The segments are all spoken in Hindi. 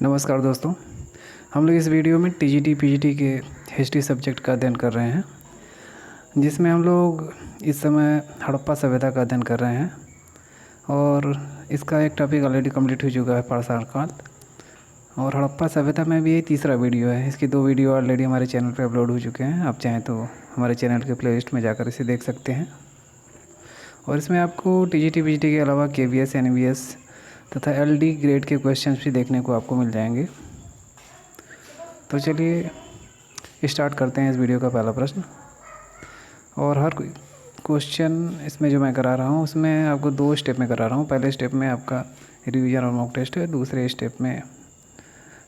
नमस्कार दोस्तों, हम लोग इस वीडियो में टीजीटी पीजीटी के हिस्ट्री सब्जेक्ट का अध्ययन कर रहे हैं, जिसमें हम लोग इस समय हड़प्पा सभ्यता का अध्ययन कर रहे हैं। और इसका एक टॉपिक ऑलरेडी कंप्लीट हो चुका है, पाषाण काल। और हड़प्पा सभ्यता में भी ये तीसरा वीडियो है। इसकी 2 वीडियो ऑलरेडी हमारे चैनल पर अपलोड हो चुके हैं। आप चाहें तो हमारे चैनल के प्लेलिस्ट में जाकर इसे देख सकते हैं। और इसमें आपको टीजीटी पीजीटी के अलावा केवीएस एनवीएस तथा एलडी ग्रेड के क्वेश्चंस भी देखने को आपको मिल जाएंगे। तो चलिए स्टार्ट करते हैं इस वीडियो का पहला प्रश्न। और हर क्वेश्चन इसमें जो मैं करा रहा हूँ उसमें आपको 2 स्टेप में करा रहा हूँ। पहले स्टेप में आपका रिवीजन और मॉक टेस्ट है।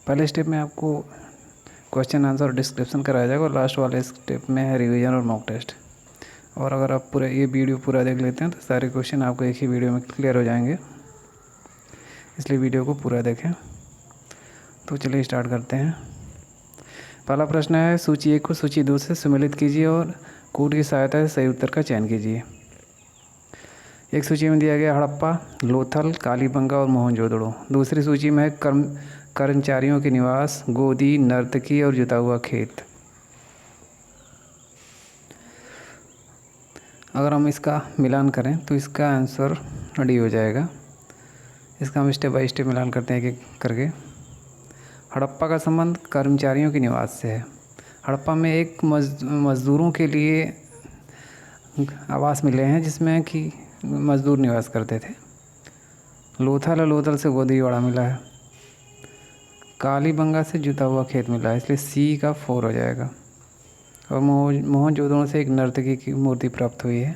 पहले स्टेप में आपको क्वेश्चन आंसर और डिस्क्रिप्शन कराया जाएगा, और लास्ट वाले स्टेप में है रिवीजन और मॉक टेस्ट। और अगर आप पूरा ये वीडियो पूरा देख लेते हैं तो सारे क्वेश्चन आपको एक ही वीडियो में क्लियर हो जाएंगे, इसलिए वीडियो को पूरा देखें। तो चलिए स्टार्ट करते हैं। पहला प्रश्न है, सूची 1 को सूची 2 से सम्मिलित कीजिए और कोड की सहायता से सही उत्तर का चयन कीजिए। एक सूची में दिया गया हड़प्पा, लोथल, कालीबंगा और मोहनजोदड़ो। दूसरी सूची में है कर्मचारियों के निवास, गोदी, नर्तकी और जुता हुआ खेत। अगर हम इसका मिलान करें तो इसका आंसर डी हो जाएगा। इसका हम स्टेप बाय स्टेप मिलान करते हैं एक एक करके। हड़प्पा का संबंध कर्मचारियों के निवास से है। हड़प्पा में एक मज़दूरों के लिए आवास मिले हैं जिसमें कि मज़दूर निवास करते थे। लोथल से गोदीवाड़ा मिला है। कालीबंगा से जुता हुआ खेत मिला है, इसलिए सी का 4 हो जाएगा। और मोहनजोदड़ो से एक नर्तकी की मूर्ति प्राप्त हुई है।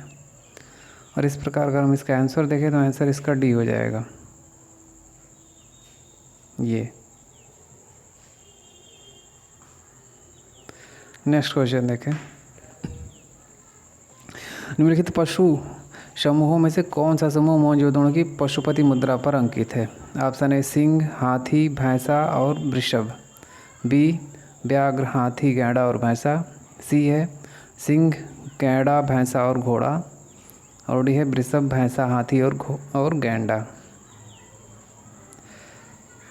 और इस प्रकार अगर हम इसका आंसर देखें तो आंसर इसका डी हो जाएगा। ये नेक्स्ट क्वेश्चन देखें। निम्नलिखित पशु समूहों में से कौन सा समूह मोहनजोदड़ो की पशुपति मुद्रा पर अंकित है? ऑप्शन ए सिंह, हाथी, भैंसा और वृषभ। बी व्याघ्र, हाथी, गैंडा और भैंसा। सी है सिंह, गैंडा, भैंसा और घोड़ा। और डी है वृषभ, भैंसा, हाथी और गैंडा।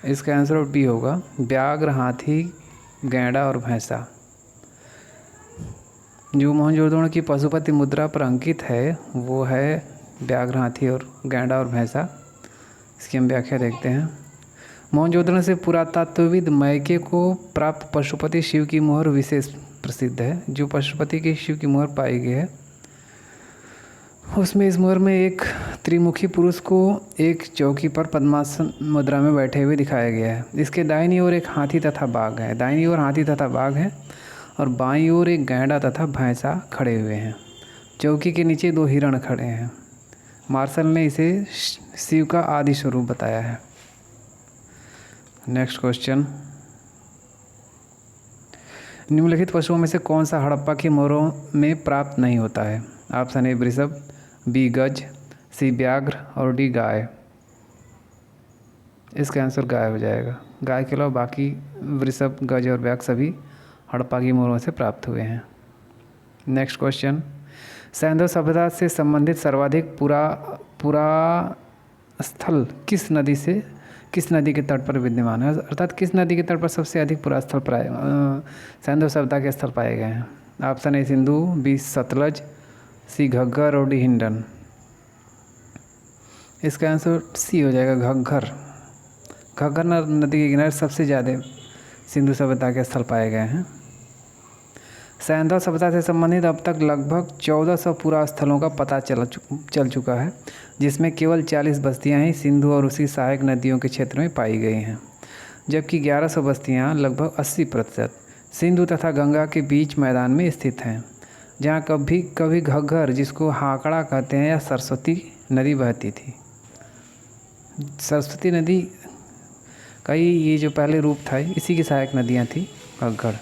इसका आंसर बी होगा, व्याघ्र, हाथी, गैंडा और भैंसा। जो मोहनजोदड़ो की पशुपति मुद्रा पर अंकित है वो है व्याघ्र, हाथी और गैंडा और भैंसा। इसकी हम व्याख्या देखते हैं। मोहनजोदड़ो से पुरातत्वविद मैके को प्राप्त पशुपति शिव की मुहर विशेष प्रसिद्ध है। जो पशुपति की शिव की मुहर पाई गई है उसमें इस मुहर में एक त्रिमुखी पुरुष को एक चौकी पर पद्मासन मुद्रा में बैठे हुए दिखाया गया है। इसके दाहिनी ओर एक हाथी तथा बाघ है। दाहिनी ओर हाथी तथा बाघ है और बाईं ओर एक गैंडा तथा भैंसा खड़े हुए हैं। चौकी के नीचे 2 हिरण खड़े हैं। मार्शल ने इसे शिव का आदि स्वरूप बताया है। नेक्स्ट क्वेश्चन, निम्नलिखित पशुओं में से कौन सा हड़प्पा की मोहरों में प्राप्त नहीं होता है? ऑप्शन ए वृषभ, बी गज, सी व्याघ्र और डी गाय। इसका आंसर गाय हो जाएगा। गाय के अलावा बाकी वृषभ, गज और व्याघ्र सभी हड़प्पा की मोहरों से प्राप्त हुए हैं। नेक्स्ट क्वेश्चन, सैंधव सभ्यता से संबंधित सर्वाधिक पुरा स्थल किस नदी के तट पर विद्यमान है? अर्थात किस नदी के तट पर सबसे अधिक पुरा स्थल सैंधव सभ्यता के स्थल पाए गए हैं? Option A Sindhu, B Sutlej, C Ghaggar और डी हिंडन। इसका आंसर सी हो जाएगा, घग्गर। घग्गर नदी के किनारे सबसे ज़्यादा सिंधु सभ्यता के स्थल पाए गए हैं। सैंधव सभ्यता से संबंधित अब तक लगभग 1400 पुरा स्थलों का पता चल चुका है, जिसमें केवल 40 बस्तियां ही सिंधु और उसकी सहायक नदियों के क्षेत्र में पाई गई हैं, जबकि 1100 बस्तियां लगभग 80% सिंधु तथा गंगा के बीच मैदान में स्थित हैं, जहां कभी कभी घग्गर, जिसको हाकड़ा कहते हैं, या सरस्वती नदी बहती थी। सरस्वती नदी का ये जो पहले रूप था इसी की सहायक नदियाँ थी घग्गर।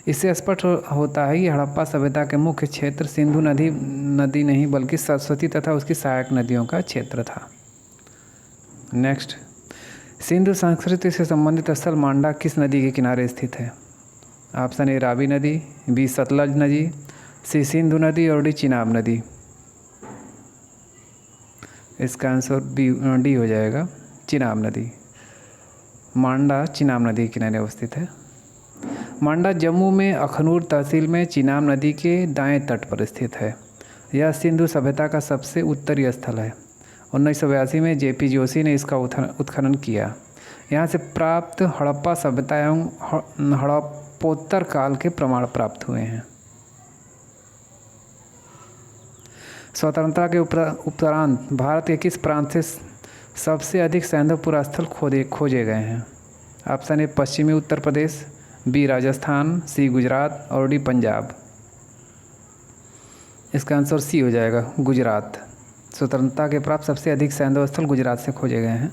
इससे स्पष्ट होता है कि हड़प्पा सभ्यता के मुख्य क्षेत्र सिंधु नदी नहीं बल्कि सरस्वती तथा उसकी सहायक नदियों का क्षेत्र था। नेक्स्ट, सिंधु संस्कृति से संबंधित स्थल मांडा किस नदी के किनारे स्थित है? ऑप्शन ए रावी नदी, बी सतलज नदी, सी सिंधु नदी और डी चिनाब नदी। इसका आंसर डी हो जाएगा, चिनाब नदी। मांडा चिनाब नदी के किनारे अवस्थित है। मांडा जम्मू में अखनूर तहसील में चिनाब नदी के दाएं तट पर स्थित है। यह सिंधु सभ्यता का सबसे उत्तरीय स्थल है। 1982 में जेपी जोशी ने इसका उत्खनन किया। यहाँ से प्राप्त हड़प्पा सभ्यता एवं हड़प्पोत्तर काल के प्रमाण प्राप्त हुए हैं। स्वतंत्रता के उपरांत भारत के किस प्रांत से सबसे अधिक सैंधव पुरास्थल खोजे गए हैं? ऑप्शन ए पश्चिमी उत्तर प्रदेश, बी राजस्थान, सी गुजरात और डी पंजाब। इसका आंसर सी हो जाएगा, गुजरात। स्वतंत्रता के प्राप्त सबसे अधिक सैंधव स्थल गुजरात से खोजे गए हैं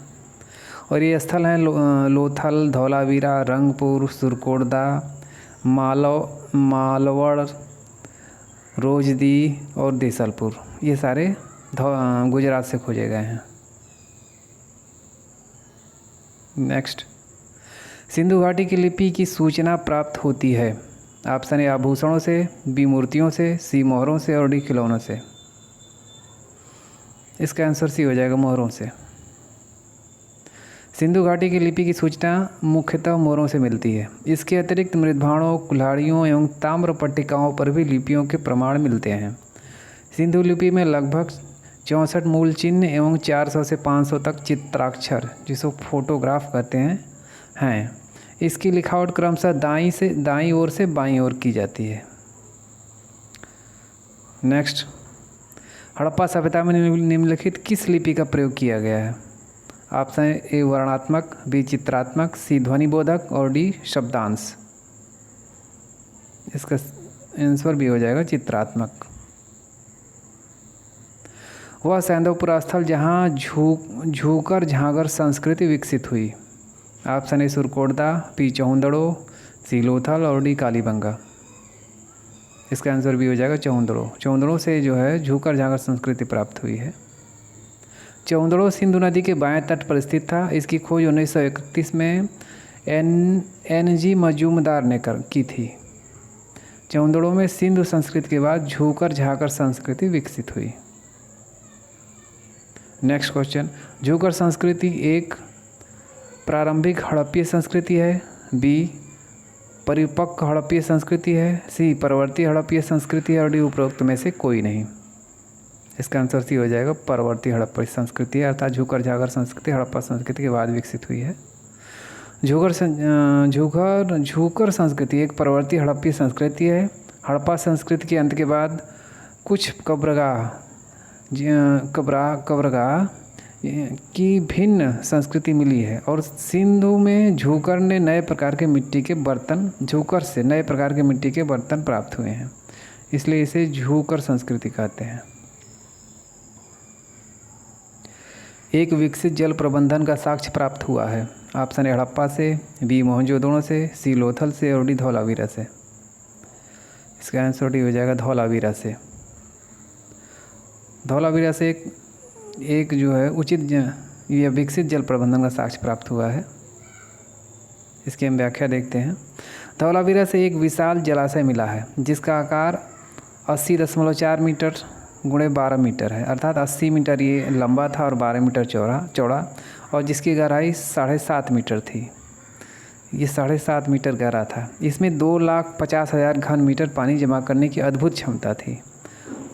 और ये स्थल हैं लोथल, धौलावीरा, रंगपुर, सुरकोटदा, मालवड़, रोजदी और देसलपुर। ये सारे गुजरात से खोजे गए हैं। नेक्स्ट, सिंधु घाटी की लिपि की सूचना प्राप्त होती है। ऑप्शन ए आभूषणों से, बी मूर्तियों से, सी मोहरों से और डी खिलौनों से। इसका आंसर सी हो जाएगा, मोहरों से। सिंधु घाटी की लिपि की सूचना मुख्यतः मोहरों से मिलती है। इसके अतिरिक्त मृदभाणों, कुल्हाड़ियों एवं ताम्र पट्टिकाओं पर भी लिपियों के प्रमाण मिलते हैं। सिंधु लिपि में लगभग 64 मूल चिन्ह एवं 400 से 500 तक चित्राक्षर, जिसको फोटोग्राफ कहते हैं। इसकी लिखावट क्रमशः दाईं ओर से बाईं ओर की जाती है। नेक्स्ट, हड़प्पा सभ्यता में निम्नलिखित किस लिपि का प्रयोग किया गया है? ऑप्शन ए वर्णात्मक, बी चित्रात्मक, सी ध्वनिबोधक और डी शब्दांश। इसका आंसर भी हो जाएगा चित्रात्मक। वह सैंधव पुरास्थल जहाँ झूकर झांगर संस्कृति विकसित हुई। ऑप्शन ए सुरकोटदा, बी चौंदड़ो, सी लोथल और डी कालीबंगा। इसका आंसर भी हो जाएगा चौंदड़ो। चौंदड़ो से जो है झूकर झांगर संस्कृति प्राप्त हुई है। चौंदड़ो सिंधु नदी के बाएं तट पर स्थित था। इसकी खोज 1931 में NG मजूमदार ने की थी। चौंदड़ो में सिंधु संस्कृति के बाद झूकर झांकर संस्कृति विकसित हुई। नेक्स्ट क्वेश्चन, झूकर संस्कृति एक प्रारंभिक हड़प्पीय संस्कृति है, बी परिपक्व हड़प्पीय संस्कृति है, सी परवर्ती हड़प्पीय संस्कृति है और डी उपरोक्त में से कोई नहीं। इसका आंसर सी हो जाएगा, परवर्ती हड़प्पा संस्कृति है, अर्थात झूकर झांगर संस्कृति हड़प्पा संस्कृति के बाद विकसित हुई है। झूकर संस्कृति एक परवर्ती हड़प्पी संस्कृति है। हड़प्पा संस्कृति के अंत के बाद कुछ कब्रगाह की भिन्न संस्कृति मिली है और सिंधु में झूकर से नए प्रकार के मिट्टी के बर्तन प्राप्त हुए हैं, इसलिए इसे झूकर संस्कृति कहते हैं। एक विकसित जल प्रबंधन का साक्ष्य प्राप्त हुआ है। ऑप्शन ए हड़प्पा से, बी मोहनजोदड़ो से, सी लोथल से और डी धौलावीरा से। इसका आंसर डी हो जाएगा धौलावीरा से। धौलावीरा से एक जो है यह विकसित जल प्रबंधन का साक्ष्य प्राप्त हुआ है। इसकी हम व्याख्या देखते हैं। धौलावीरा से एक विशाल जलाशय मिला है जिसका आकार 80.4 मीटर गुणे 12 मीटर है, अर्थात 80 मीटर ये लंबा था और 12 मीटर चौड़ा और जिसकी गहराई 7.5 मीटर थी। ये 7.5 मीटर गहरा था। इसमें 2,50,000 घन मीटर पानी जमा करने की अद्भुत क्षमता थी।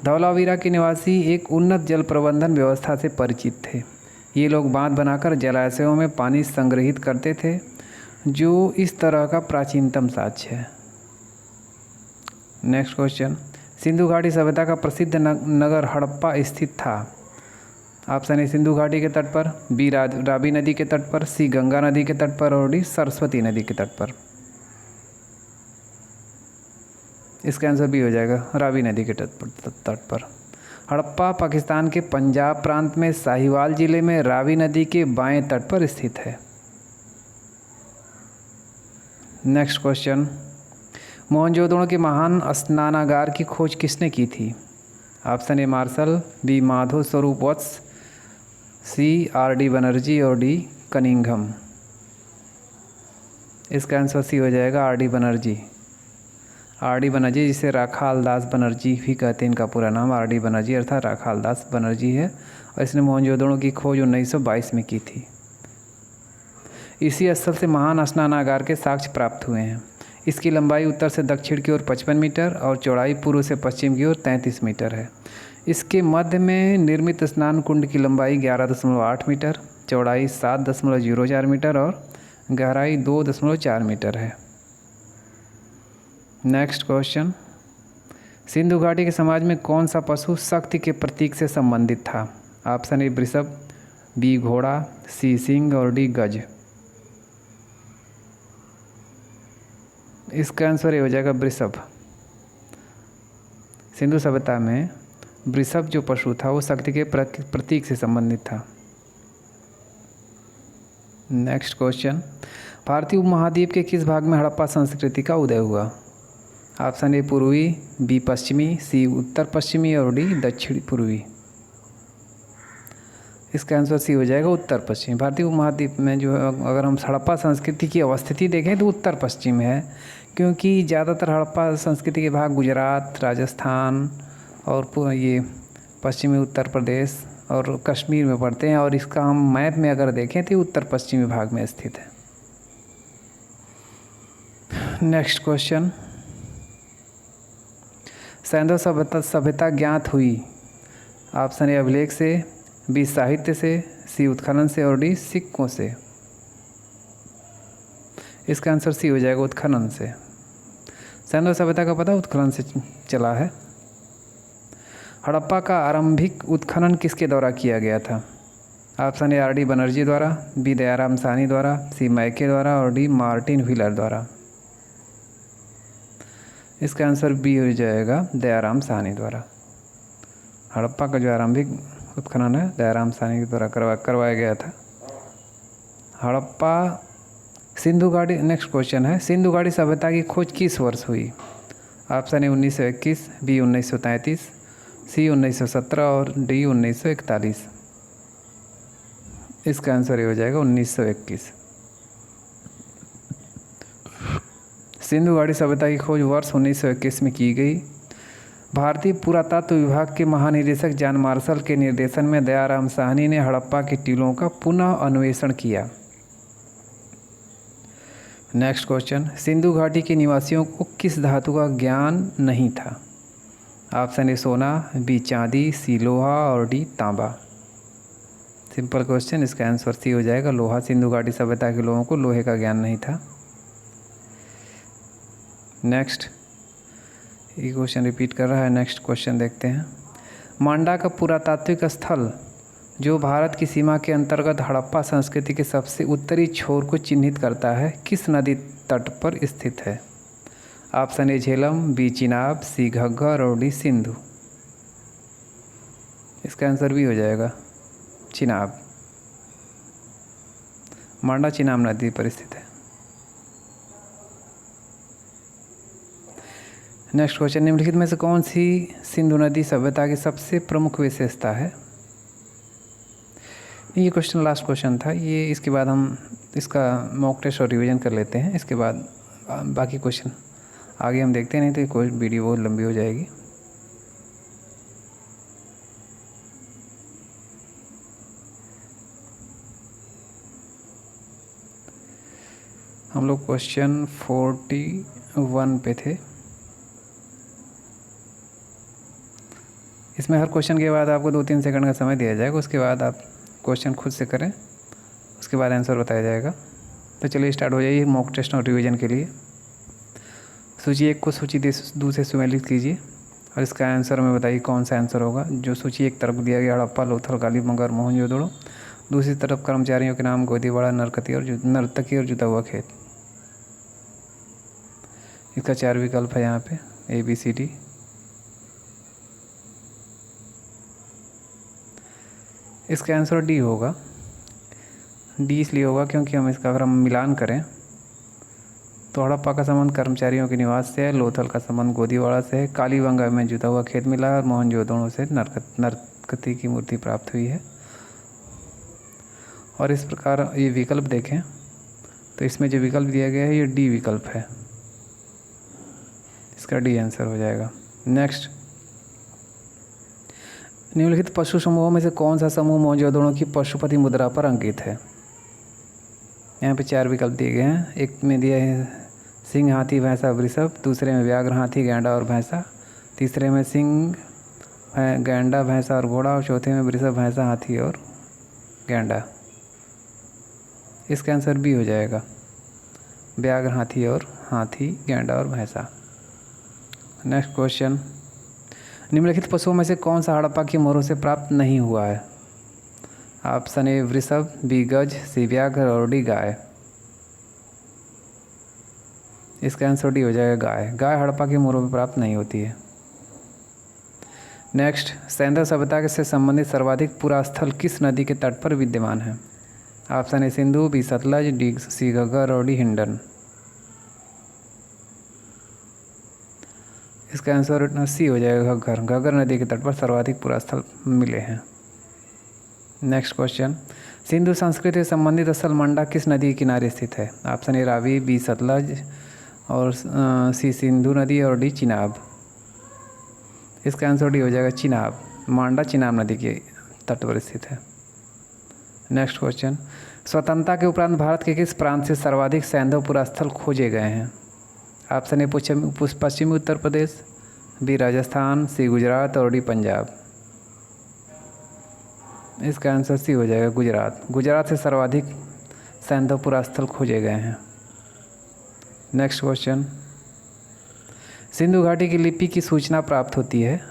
धौलावीरा के निवासी एक उन्नत जल प्रबंधन व्यवस्था से परिचित थे। ये लोग बांध बनाकर जलाशयों में पानी संग्रहित करते थे, जो इस तरह का प्राचीनतम साक्ष्य है। नेक्स्ट क्वेश्चन, सिंधु घाटी सभ्यता का प्रसिद्ध नगर हड़प्पा स्थित था। ऑप्शन ए सिंधु घाटी के तट पर, बी रावी नदी के तट पर, सी गंगा नदी के तट पर और डी सरस्वती नदी के तट पर। इसका आंसर भी हो जाएगा रावी नदी के तट पर। हड़प्पा पाकिस्तान के पंजाब प्रांत में साहिवाल जिले में रावी नदी के बाएं तट पर स्थित है। नेक्स्ट क्वेश्चन, मोहनजोदड़ो के महान स्नानागार की खोज किसने की थी? Option A Marshall, B Madho Swarup Vats, C R.D. Banerjee और डी कनिंघम। इसका आंसर सी हो जाएगा R.D. बनर्जी। R.D. बनर्जी, जिसे राखाल दास बनर्जी भी कहते हैं, इनका पूरा नाम R.D. बनर्जी अर्थात राखाल दास बनर्जी है और इसने मोहनजोदड़ो की खोज 1922 में की थी। इसी स्थल से महान स्नानागार के साक्ष्य प्राप्त हुए हैं। इसकी लंबाई उत्तर से दक्षिण की ओर 55 मीटर और चौड़ाई पूर्व से पश्चिम की ओर 33 मीटर है। इसके मध्य में निर्मित स्नान कुंड की लंबाई 11.8 मीटर, चौड़ाई 7.04 मीटर और गहराई 2.4 मीटर है। नेक्स्ट क्वेश्चन, सिंधु घाटी के समाज में कौन सा पशु शक्ति के प्रतीक से संबंधित था? ऑप्शन ए वृषभ, बी घोड़ा, सी सिंह और डी गज। इसका आंसर ये हो जाएगा वृषभ। सिंधु सभ्यता में वृषभ जो पशु था वो शक्ति के प्रतीक से संबंधित था। नेक्स्ट क्वेश्चन, भारतीय उपमहाद्वीप के किस भाग में हड़प्पा संस्कृति का उदय हुआ? ऑप्शन ए पूर्वी, बी पश्चिमी, सी उत्तर पश्चिमी और डी दक्षिण पूर्वी। इसका आंसर सी हो जाएगा उत्तर पश्चिम। भारतीय उपमहाद्वीप में जो अगर हम हड़प्पा संस्कृति की अवस्थिति देखें तो उत्तर पश्चिम है, क्योंकि ज़्यादातर हड़प्पा संस्कृति के भाग गुजरात, राजस्थान और ये पश्चिमी उत्तर प्रदेश और कश्मीर में पड़ते हैं, और इसका हम मैप में अगर देखें तो उत्तर पश्चिमी भाग में स्थित है। नेक्स्ट क्वेश्चन, सिंधु सभ्यता ज्ञात हुई? ऑप्शन ए अभिलेख से, बी साहित्य से, सी उत्खनन से और डी सिक्कों से। इसका आंसर सी हो जाएगा उत्खनन से। सिंधु सभ्यता का पता उत्खनन से चला है। हड़प्पा का आरंभिक उत्खनन किसके द्वारा किया गया था? Option A R D Banerjee द्वारा, बी दयाराम साहनी द्वारा, सी मैके द्वारा और डी मार्टिन व्हीलर द्वारा। इसका आंसर बी हो जाएगा दयाराम साहनी द्वारा। हड़प्पा का जो आरंभिक उत्खनन है दयाराम साहनी के द्वारा करवाया गया था। हड़प्पा सिंधु घाटी। नेक्स्ट क्वेश्चन है, सिंधु घाटी सभ्यता की खोज किस वर्ष हुई? ऑप्शन ए 1921, बी 1933, सी 1917 और डी 1941। इसका आंसर ये हो जाएगा 1921। सिंधु घाटी सभ्यता की खोज वर्ष 1921 में की गई। भारतीय पुरातत्व विभाग के महानिदेशक जॉन मार्शल के निर्देशन में दयाराम साहनी ने हड़प्पा के टीलों का पुनः अन्वेषण किया। नेक्स्ट क्वेश्चन, सिंधु घाटी के निवासियों को किस धातु का ज्ञान नहीं था? ऑप्शन ए सोना, बी चांदी, सी लोहा और डी तांबा। सिंपल क्वेश्चन, इसका आंसर सी हो जाएगा लोहा। सिंधु घाटी सभ्यता के लोगों को लोहे का ज्ञान नहीं था। नेक्स्ट, ये क्वेश्चन रिपीट कर रहा है। नेक्स्ट क्वेश्चन देखते हैं, मांडा का पुरातात्विक स्थल जो भारत की सीमा के अंतर्गत हड़प्पा संस्कृति के सबसे उत्तरी छोर को चिन्हित करता है किस नदी तट पर स्थित है? Option A Jhelum, B Chenab, C Ghaggar और डी सिंधु। इसका आंसर भी हो जाएगा चिनाब। मांडा चिनाब नदी पर स्थित है। नेक्स्ट क्वेश्चन, निम्नलिखित में से कौन सी सिंधु नदी सभ्यता की सबसे प्रमुख विशेषता है? ये क्वेश्चन लास्ट क्वेश्चन था ये। इसके बाद हम इसका मॉक टेस्ट और रिवीजन कर लेते हैं। इसके बाद बाकी क्वेश्चन आगे हम देखते हैं, नहीं तो कोई वीडियो बहुत लंबी हो जाएगी। हम लोग क्वेश्चन 41 पे थे। इसमें हर क्वेश्चन के बाद आपको 2-3 सेकंड का समय दिया जाएगा, उसके बाद आप क्वेश्चन खुद से करें, उसके बाद आंसर बताया जाएगा। तो चलिए स्टार्ट हो जाइए मॉक टेस्ट और रिवीजन के लिए। सूची 1 को सूची 2 से सुमेलित कीजिए और इसका आंसर हमें बताइए कौन सा आंसर होगा। जो सूची एक तरफ दिया गया हड़प्पा, लोथल, कालीबंगा, मोहनजोदड़ो, दूसरी तरफ कर्मचारियों के नाम गोदीवाड़ा, नर्तकी और जुता हुआ खेत। इसका 4 विकल्प है यहाँ पे, ए बी सी डी। इसका आंसर डी होगा। डी इसलिए होगा क्योंकि हम इसका अगर हम मिलान करें तो हड़प्पा का संबंध कर्मचारियों के निवास से है, लोथल का संबंध गोदीवाड़ा से है, कालीबंगा में जुता हुआ खेत मिला और मोहनजोदड़ो से नर्तकी की मूर्ति प्राप्त हुई है। और इस प्रकार ये विकल्प देखें तो इसमें जो विकल्प दिया गया है ये डी विकल्प है। इसका डी आंसर हो जाएगा। नेक्स्ट, निम्नलिखित पशु समूहों में से कौन सा समूह मोहनजोदड़ो की पशुपति मुद्रा पर अंकित है? यहाँ पे 4 विकल्प दिए गए हैं। एक में दिया है सिंह, हाथी, भैंसा, वृषभ। दूसरे में व्याघ्र, हाथी, गैंडा और भैंसा। तीसरे में सिंह, गैंडा, भैंसा और घोड़ा। और चौथे में वृषभ, भैंसा, हाथी और गैंडा। इसका आंसर बी हो जाएगा, व्याघ्र, हाथी, गैंडा और भैंसा। नेक्स्ट क्वेश्चन, निम्नलिखित पशुओं में से कौन सा हड़प्पा की मोहरों से प्राप्त नहीं हुआ है? ऑप्शन ए वृषभ, बी गज, सी व्याघ्र और डी गाय। इसका आंसर डी हो जाएगा, गाय। गाय हड़प्पा की मोहरों में प्राप्त नहीं होती है। नेक्स्ट, सैंधव सभ्यता से संबंधित सर्वाधिक पुरास्थल किस नदी के तट पर विद्यमान है? Option A Sindhu, B Sutlej, D C Ghaggar और डी हिंडन। इसका आंसर सी हो जाएगा, घग्गर। घग्गर नदी के तट पर सर्वाधिक पुरास्थल मिले हैं। नेक्स्ट क्वेश्चन, सिंधु संस्कृति से संबंधित स्थल मंडा किस नदी के किनारे स्थित है? Option A Ravi, B Sutlej और सी सिंधु नदी और डी चिनाब। इसका आंसर डी हो जाएगा, चिनाब। मांडा चिनाब नदी के तट पर स्थित है। नेक्स्ट क्वेश्चन, स्वतंत्रता के उपरांत भारत के किस प्रांत से सर्वाधिक सैंधव पुरास्थल खोजे गए हैं? ऑप्शन ए पश्चिमी उत्तर प्रदेश, बी राजस्थान, सी गुजरात और डी पंजाब। इसका आंसर सी हो जाएगा, गुजरात। गुजरात से सर्वाधिक सैंधव पुरास्थल खोजे गए हैं। नेक्स्ट क्वेश्चन, सिंधु घाटी की लिपि की सूचना प्राप्त होती है?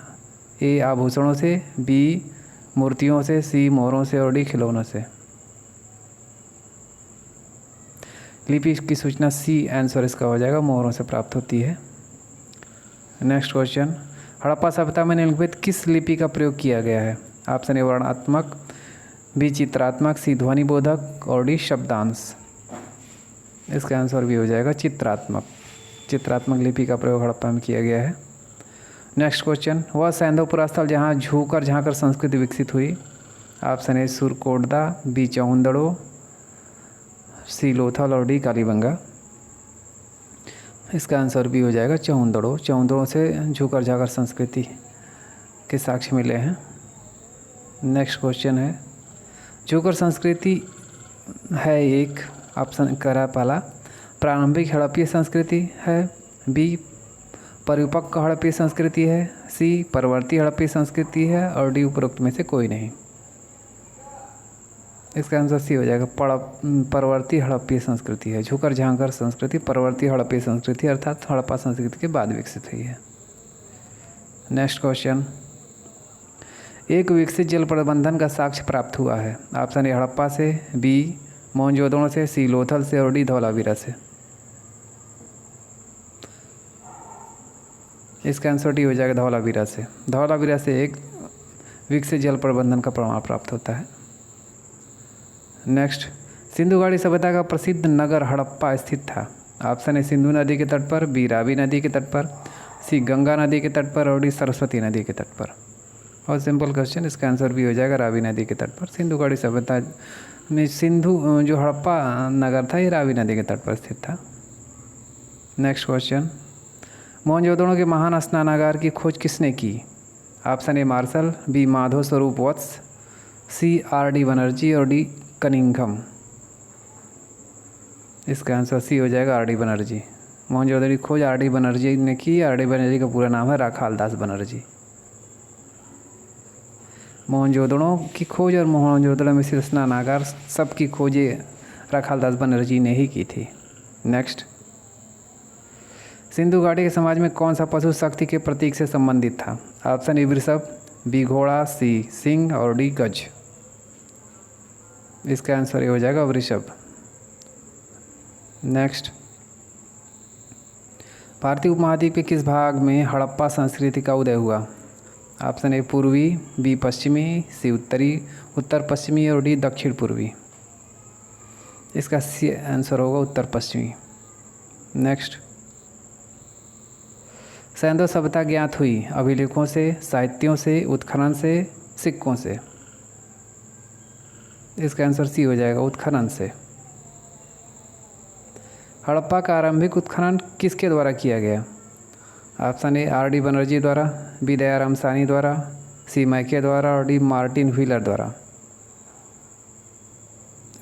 ए आभूषणों से, बी मूर्तियों से, सी मोहरों से और डी खिलौनों से। लिपि की सूचना सी आंसर इसका हो जाएगा, मोहरों से प्राप्त होती है। नेक्स्ट क्वेश्चन, हड़प्पा सभ्यता में निम्नलिखित किस लिपि का प्रयोग किया गया है? ऑप्शन ए वर्णात्मक, बी चित्रात्मक, सी ध्वनि बोधक और डी शब्दांश। इसका आंसर भी हो जाएगा, चित्रात्मक। चित्रात्मक लिपि का प्रयोग हड़प्पा में किया गया है। नेक्स्ट क्वेश्चन, वह सैंधव पुरास्थल जहाँ झूकर झांकर संस्कृति विकसित हुई? ऑप्शन ए सुरकोटदा, बी चौहंदड़ो, सी लोथल और डी कालीबंगा। इसका आंसर भी हो जाएगा, चौहंदड़ो। चौहंदड़ों से झूकर झाकर संस्कृति के साक्ष्य मिले हैं। नेक्स्ट क्वेश्चन है, झूकर संस्कृति है एक, ऑप्शन करा पहला, प्रारंभिक हड़प्पीय संस्कृति है, बी परिपक्व हड़प्पीय संस्कृति है, सी परवर्ती हड़प्पीय संस्कृति है और डी उपरोक्त में से कोई नहीं। इसका आंसर सी हो जाएगा, परवर्ती हड़प्पीय संस्कृति है। झूकर झांकर संस्कृति परवर्ती हड़प्पीय संस्कृति अर्थात हड़प्पा संस्कृति के बाद विकसित हुई है। नेक्स्ट क्वेश्चन, एक विकसित जल प्रबंधन का साक्ष्य प्राप्त हुआ है? ऑप्शन ए हड़प्पा से, बी मोहनजोदड़ो से, सी लोथल से और डी धौलावीरा से। इसका आंसर डी हो जाएगा, धौलावीरा से। धौलावीरा से एक विकसित जल प्रबंधन का प्रमाण प्राप्त होता है। नेक्स्ट, सिंधु घाटी सभ्यता का प्रसिद्ध नगर हड़प्पा स्थित था? ऑप्शन ए सिंधु नदी के तट पर, बी रावी नदी के तट पर, सी गंगा नदी के तट पर और डी सरस्वती नदी के तट पर। और सिंपल क्वेश्चन, इसका आंसर भी हो जाएगा, रावी नदी के तट पर। सिंधु घाटी सभ्यता में सिंधु जो हड़प्पा नगर था ये रावी नदी के तट पर स्थित था। नेक्स्ट क्वेश्चन, मोहनजोदड़ो के महान स्नानागार की खोज किसने की? Option A Marshall, B Madhav Swarup Vats, C R D Banerjee और डी कनिंघम। इसका आंसर सी हो जाएगा, आर डी बनर्जी। मोहनजोदड़ो की खोज आर डी बनर्जी ने की। आर डी बनर्जी का पूरा नाम है राखाल दास बनर्जी। मोहनजोदड़ो की खोज और मोहनजोदड़ो में स्थित स्नानागार सबकी खोजें राखाल दास बनर्जी ने ही की थी। नेक्स्ट, सिंधु घाटी के समाज में कौन सा पशु शक्ति के प्रतीक से संबंधित था? ऑप्शन ए वृषभ, बी घोड़ा, सी सिंह और डी गज। इसका आंसर ये हो जाएगा, वृषभ। नेक्स्ट, भारतीय उपमहाद्वीप के किस भाग में हड़प्पा संस्कृति का उदय हुआ? ऑप्शन ए पूर्वी, बी पश्चिमी, सी उत्तरी, उत्तर पश्चिमी और डी दक्षिण पूर्वी। इसका सी आंसर होगा, उत्तर पश्चिमी। नेक्स्ट, सैंधव सभ्यता ज्ञात हुई अभिलेखों से, साहित्यों से, उत्खनन से, सिक्कों से। इसका आंसर सी हो जाएगा, उत्खनन से। हड़प्पा का आरंभिक उत्खनन किसके द्वारा किया गया? Option A R D Banerjee द्वारा, बी दयाराम सानी द्वारा, सी मैके द्वारा और डी मार्टिन व्हीलर द्वारा।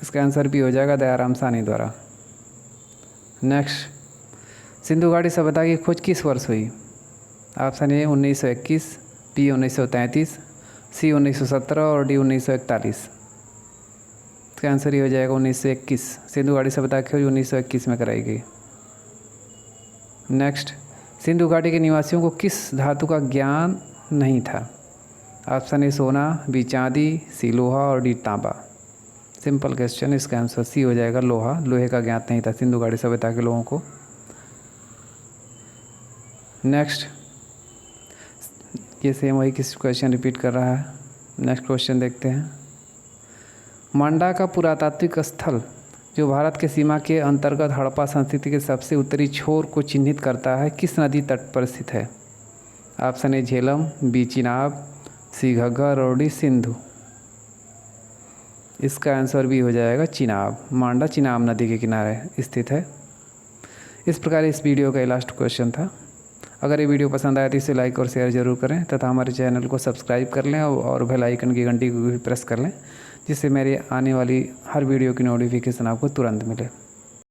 इसका आंसर भी हो जाएगा दयाराम साहनी द्वारा। नेक्स्ट, सिंधु घाटी सभ्यता की खोज किस वर्ष हुई? ऑप्शन ए 1921, बी 1933, सी 1917 और डी 1941। इसका आंसर ही हो जाएगा 1921। सिंधु घाटी सभ्यता की खोज 1921 में कराई गई। नेक्स्ट, सिंधु घाटी के निवासियों को किस धातु का ज्ञान नहीं था? ऑप्शन ए सोना, बी चांदी, सी लोहा और डी तांबा। सिंपल क्वेश्चन, इसका आंसर सी हो जाएगा लोहा। लोहे का ज्ञात नहीं था सिंधु घाटी सभ्यता के लोगों को। नेक्स्ट, ये सेम वही किस क्वेश्चन रिपीट कर रहा है। नेक्स्ट क्वेश्चन देखते हैं। मांडा का पुरातात्विक स्थल जो भारत के सीमा के अंतर्गत हड़प्पा संस्कृति के सबसे उत्तरी छोर को चिन्हित करता है किस नदी तट पर स्थित है? Option A Jhelum, B Chenab, C Ghaggar और डी सिंधु। इसका आंसर भी हो जाएगा चिनाब। मांडा चिनाब नदी के किनारे स्थित है। इस प्रकार इस वीडियो का लास्ट क्वेश्चन था। अगर ये वीडियो पसंद आया तो इसे लाइक और शेयर ज़रूर करें तथा हमारे चैनल को सब्सक्राइब कर लें और बेल आइकन की घंटी को भी प्रेस कर लें, जिससे मेरी आने वाली हर वीडियो की नोटिफिकेशन आपको तुरंत मिले।